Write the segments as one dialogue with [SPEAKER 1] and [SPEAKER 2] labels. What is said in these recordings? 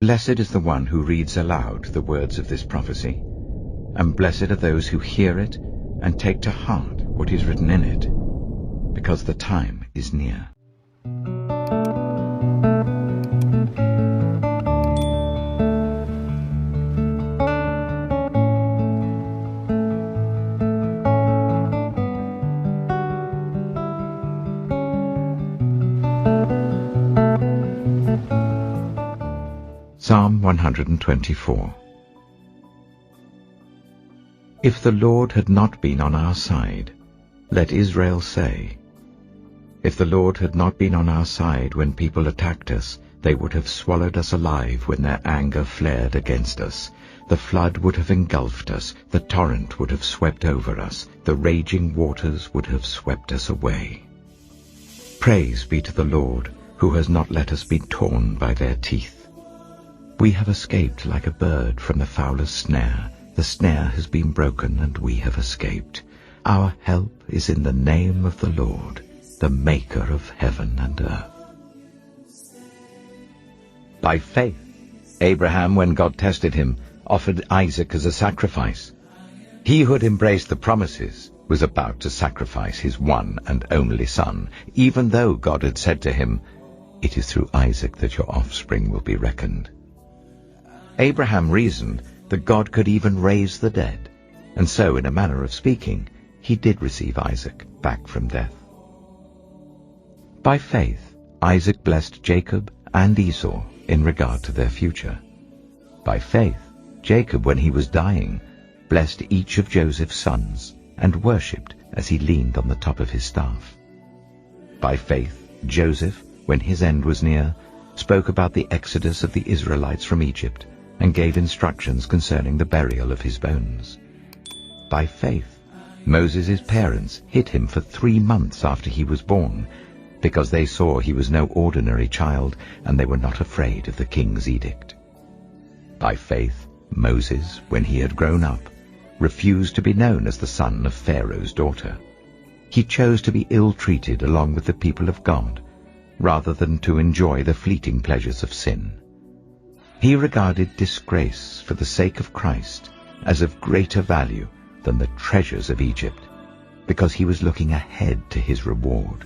[SPEAKER 1] Blessed is the one who reads aloud the words of this prophecy, and blessed are those who hear it and take to heart what is written in it, because the time is near. Psalm 124. If the Lord had not been on our side, let Israel say. If the Lord had not been on our side when people attacked us, they would have swallowed us alive when their anger flared against us. The flood would have engulfed us, the torrent would have swept over us, the raging waters would have swept us away. Praise be to the Lord, who has not let us be torn by their teeth. We have escaped like a bird from the fowler's snare. The snare has been broken, and we have escaped. Our help is in the name of the Lord, the maker of heaven and earth. By faith, Abraham, when God tested him, offered Isaac as a sacrifice. He who had embraced the promises was about to sacrifice his one and only son, even though God had said to him, "It is through Isaac that your offspring will be reckoned." Abraham reasoned that God could even raise the dead, and so, in a manner of speaking, he did receive Isaac back from death. By faith, Isaac blessed Jacob and Esau in regard to their future. By faith, Jacob, when he was dying, blessed each of Joseph's sons and worshipped as he leaned on the top of his staff. By faith, Joseph, when his end was near, spoke about the exodus of the Israelites from Egypt and gave instructions concerning the burial of his bones. By faith, Moses' parents hid him for 3 months after he was born, because they saw he was no ordinary child, and they were not afraid of the king's edict. By faith, Moses, when he had grown up, refused to be known as the son of Pharaoh's daughter. He chose to be ill-treated along with the people of God, rather than to enjoy the fleeting pleasures of sin. He regarded disgrace for the sake of Christ as of greater value than the treasures of Egypt, because he was looking ahead to his reward.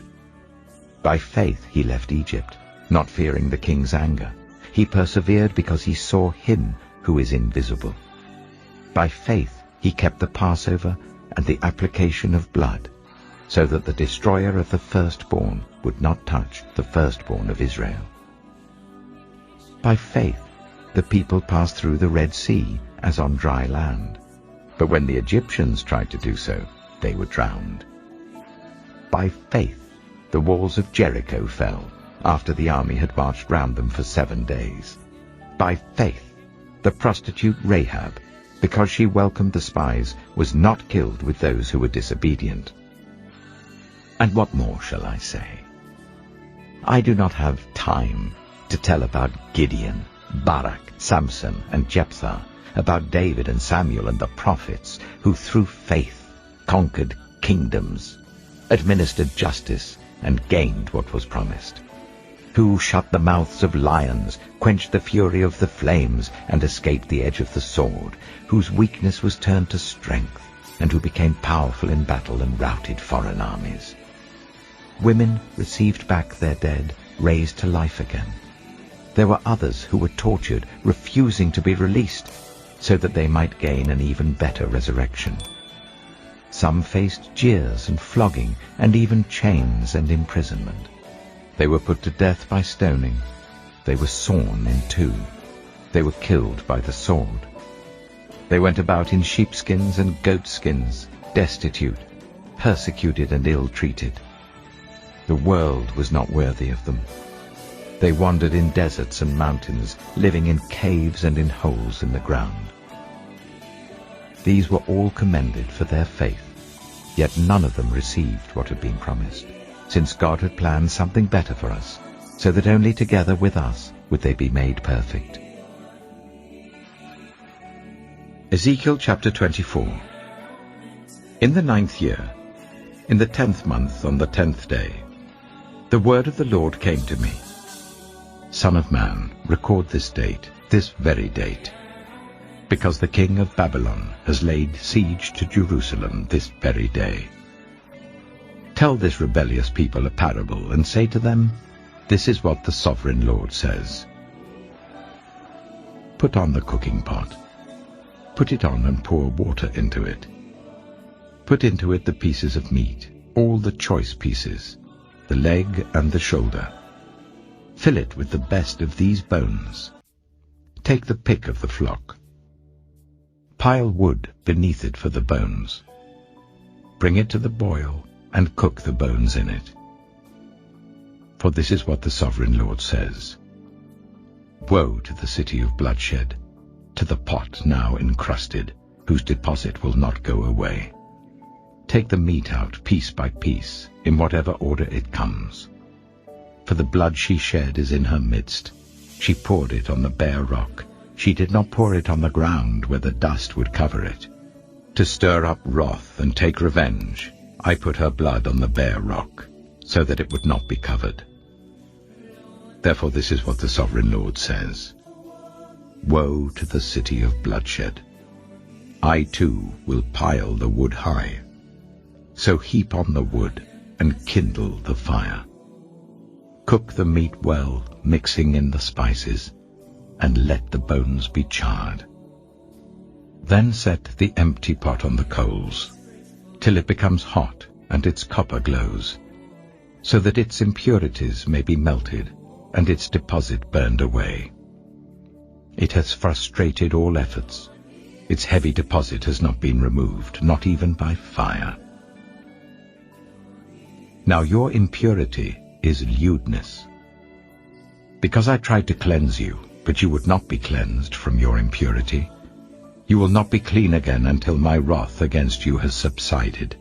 [SPEAKER 1] By faith he left Egypt, not fearing the king's anger. He persevered because he saw him who is invisible. By faith he kept the Passover and the application of blood, so that the destroyer of the firstborn would not touch the firstborn of Israel. By faith the people passed through the Red Sea as on dry land, but when the Egyptians tried to do so, they were drowned. By faith the walls of Jericho fell, after the army had marched round them for 7 days. By faith the prostitute Rahab, because she welcomed the spies, was not killed with those who were disobedient. And what more shall I say? I do not have time to tell about Gideon, Barak, Samson, and Jephthah, about David and Samuel and the prophets, who through faith conquered kingdoms, administered justice, and gained what was promised, who shut the mouths of lions, quenched the fury of the flames, and escaped the edge of the sword, whose weakness was turned to strength, and who became powerful in battle and routed foreign armies. Women received back their dead, raised to life again. There were others who were tortured, refusing to be released, so that they might gain an even better resurrection. Some faced jeers and flogging, and even chains and imprisonment. They were put to death by stoning. They were sawn in two. They were killed by the sword. They went about in sheepskins and goatskins, destitute, persecuted and ill-treated. The world was not worthy of them. They wandered in deserts and mountains, living in caves and in holes in the ground. These were all commended for their faith, yet none of them received what had been promised, since God had planned something better for us, so that only together with us would they be made perfect. Ezekiel chapter 24. In the 9th year, in the 10th month, on the 10th day, the word of the Lord came to me. Son of man, record this date, this very date, because the king of Babylon has laid siege to Jerusalem this very day. Tell this rebellious people a parable, and say to them, this is what the sovereign Lord says. Put on the cooking pot. Put it on and pour water into it. Put into it the pieces of meat, all the choice pieces, the leg and the shoulder. Fill it with the best of these bones. Take the pick of the flock. Pile wood beneath it for the bones. Bring it to the boil and cook the bones in it. For this is what the sovereign Lord says. Woe to the city of bloodshed, to the pot now encrusted, whose deposit will not go away. Take the meat out piece by piece, in whatever order it comes. For the blood she shed is in her midst. She poured it on the bare rock. She did not pour it on the ground where the dust would cover it. To stir up wrath and take revenge, I put her blood on the bare rock, so that it would not be covered. Therefore this is what the sovereign Lord says. Woe to the city of bloodshed. I too will pile the wood high. So heap on the wood and kindle the fire. Cook the meat well, mixing in the spices, and let the bones be charred. Then set the empty pot on the coals, till it becomes hot and its copper glows, so that its impurities may be melted and its deposit burned away. It has frustrated all efforts. Its heavy deposit has not been removed, not even by fire. Now your impurity is lewdness. Because I tried to cleanse you, but you would not be cleansed from your impurity, you will not be clean again until my wrath against you has subsided.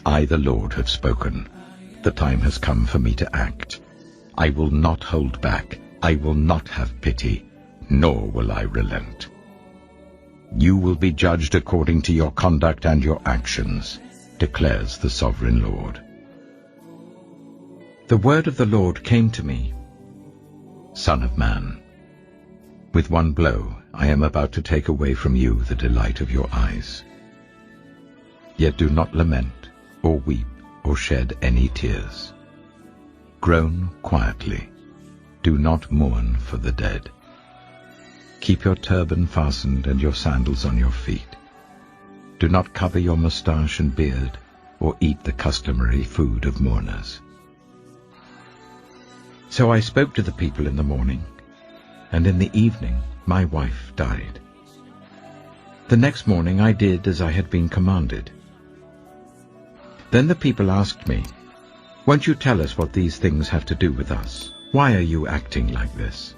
[SPEAKER 1] I, the Lord, have spoken. The time has come for me to act. I will not hold back. I will not have pity, nor will I relent. You will be judged according to your conduct and your actions, declares the sovereign Lord. The word of the Lord came to me. Son of man, with one blow I am about to take away from you the delight of your eyes. Yet do not lament, or weep, or shed any tears. Groan quietly. Do not mourn for the dead. Keep your turban fastened and your sandals on your feet. Do not cover your moustache and beard, or eat the customary food of mourners. So I spoke to the people in the morning, and in the evening my wife died. The next morning I did as I had been commanded. Then the people asked me, won't you tell us what these things have to do with us? Why are you acting like this?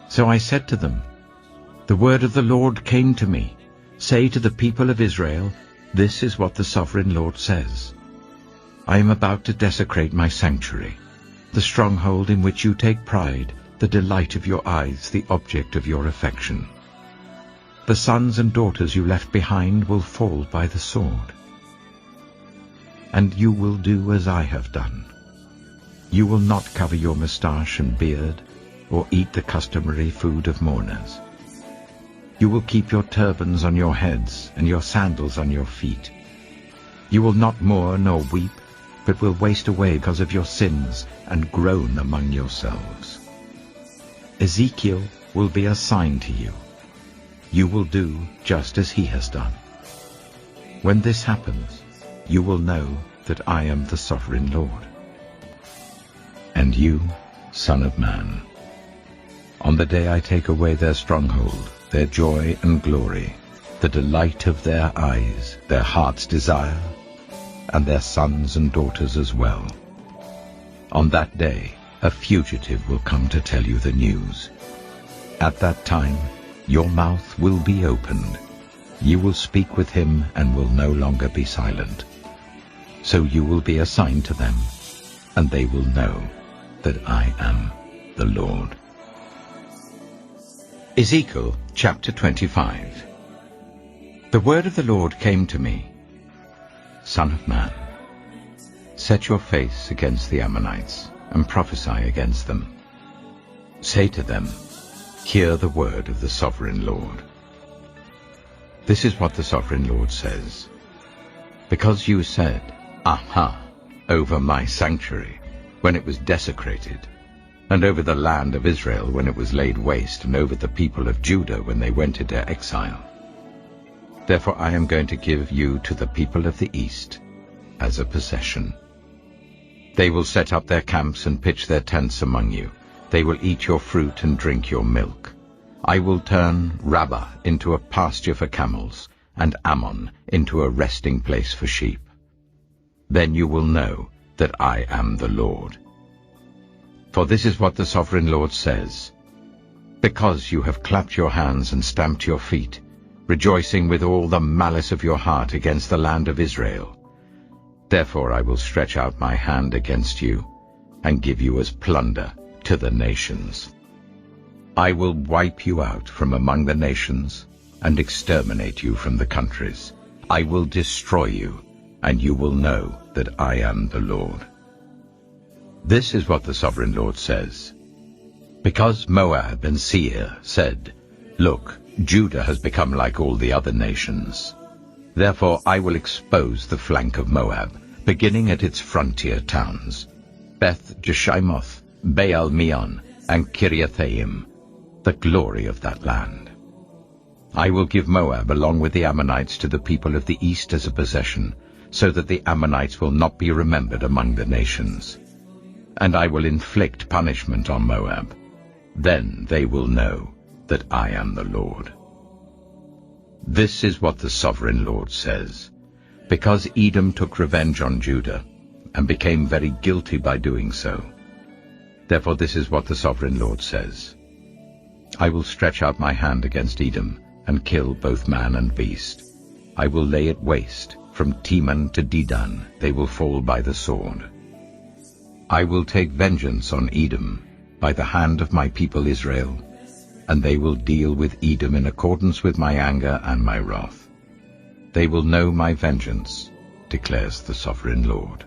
[SPEAKER 1] So I said to them, the word of the Lord came to me. Say to the people of Israel, this is what the sovereign Lord says. I am about to desecrate my sanctuary, the stronghold in which you take pride, the delight of your eyes, the object of your affection. The sons and daughters you left behind will fall by the sword. And you will do as I have done. You will not cover your moustache and beard, or eat the customary food of mourners. You will keep your turbans on your heads, and your sandals on your feet. You will not mourn or weep, but will waste away because of your sins, and groan among yourselves. Ezekiel will be a sign to you. You will do just as he has done. When this happens, you will know that I am the sovereign Lord. And you, son of man, on the day I take away their stronghold, their joy and glory, the delight of their eyes, their heart's desire, and their sons and daughters as well. On that day, a fugitive will come to tell you the news. At that time, your mouth will be opened. You will speak with him and will no longer be silent. So you will be a sign to them, and they will know that I am the Lord. Ezekiel chapter 25. The word of the Lord came to me. Son of man, set your face against the Ammonites, and prophesy against them. Say to them, hear the word of the sovereign Lord. This is what the sovereign Lord says. Because you said, Aha, over my sanctuary, when it was desecrated, and over the land of Israel when it was laid waste, and over the people of Judah when they went into exile. Therefore I am going to give you to the people of the east as a possession. They will set up their camps and pitch their tents among you. They will eat your fruit and drink your milk. I will turn Rabbah into a pasture for camels, and Ammon into a resting place for sheep. Then you will know that I am the Lord. For this is what the sovereign Lord says. Because you have clapped your hands and stamped your feet, rejoicing with all the malice of your heart against the land of Israel, therefore I will stretch out my hand against you, and give you as plunder to the nations. I will wipe you out from among the nations, and exterminate you from the countries. I will destroy you, and you will know that I am the Lord. This is what the sovereign Lord says. Because Moab and Seir said, Look, Judah has become like all the other nations. Therefore I will expose the flank of Moab, beginning at its frontier towns, Beth Jeshimoth, Baal Meon, and Kiriathaim, the glory of that land. I will give Moab along with the Ammonites to the people of the east as a possession, so that the Ammonites will not be remembered among the nations. And I will inflict punishment on Moab. Then they will know that I am the Lord. This is what the sovereign Lord says. Because Edom took revenge on Judah, and became very guilty by doing so, therefore this is what the sovereign Lord says. I will stretch out my hand against Edom, and kill both man and beast. I will lay it waste, from Teman to Dedan they will fall by the sword. I will take vengeance on Edom by the hand of my people Israel, and they will deal with Edom in accordance with my anger and my wrath. They will know my vengeance, declares the sovereign Lord.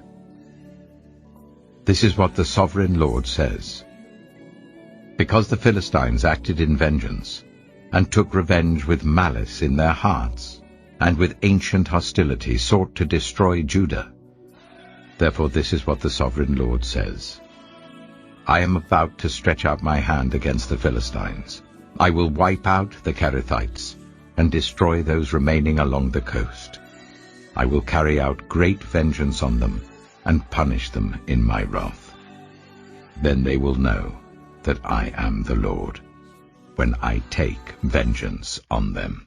[SPEAKER 1] This is what the sovereign Lord says. Because the Philistines acted in vengeance, and took revenge with malice in their hearts, and with ancient hostility sought to destroy Judah, therefore this is what the sovereign Lord says. I am about to stretch out my hand against the Philistines. I will wipe out the Kerethites, and destroy those remaining along the coast. I will carry out great vengeance on them, and punish them in my wrath. Then they will know that I am the Lord, when I take vengeance on them.